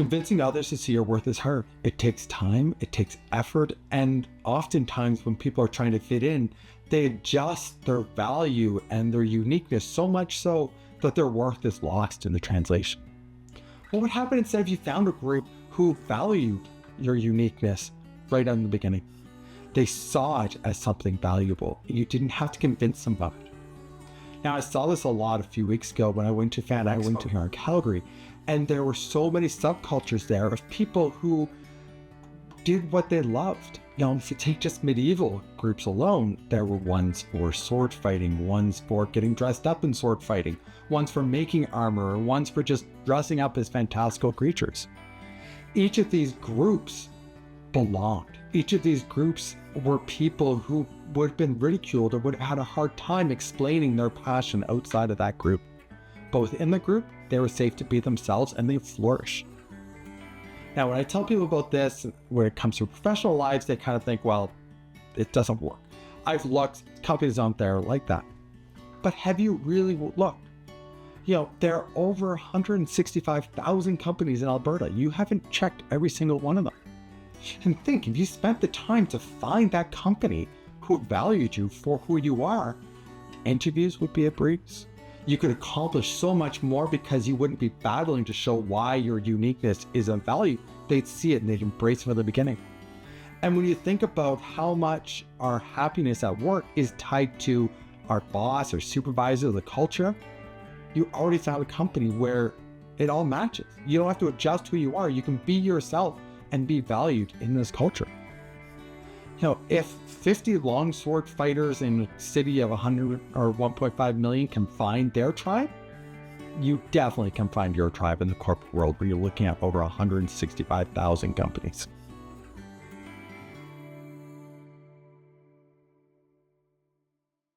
Convincing others to see your worth is hard. It takes time, it takes effort, and oftentimes when people are trying to fit in, they adjust their value and their uniqueness so much so that their worth is lost in the translation. What would happen instead if you found a group who valued your uniqueness right out in the beginning? They saw it as something valuable. You didn't have to convince them of it. Now, I saw this a lot a few weeks ago when I went to here in Calgary, and there were so many subcultures there of people who did what they loved. If you take just medieval groups alone, there were ones for sword fighting, ones for getting dressed up in sword fighting, ones for making armor, ones for just dressing up as fantastical creatures. Each of these groups belonged. Each of these groups were people who would have been ridiculed or would have had a hard time explaining their passion outside of that group. Both in the group, they were safe to be themselves and they flourished. Now, when I tell people about this, when it comes to professional lives, they kind of think, well, it doesn't work. I've looked, companies out there like that. But have you really looked? There are over 165,000 companies in Alberta. You haven't checked every single one of them. And think, if you spent the time to find that company who valued you for who you are, interviews would be a breeze. You could accomplish so much more because you wouldn't be battling to show why your uniqueness is of value. They'd see it and they'd embrace it from the beginning. And when you think about how much our happiness at work is tied to our boss or supervisor, the culture, you already found a company where it all matches. You don't have to adjust who you are. You can be yourself and be valued in this culture. If 50 longsword fighters in a city of 100 or 1.5 million can find their tribe, you definitely can find your tribe in the corporate world where you're looking at over 165,000 companies.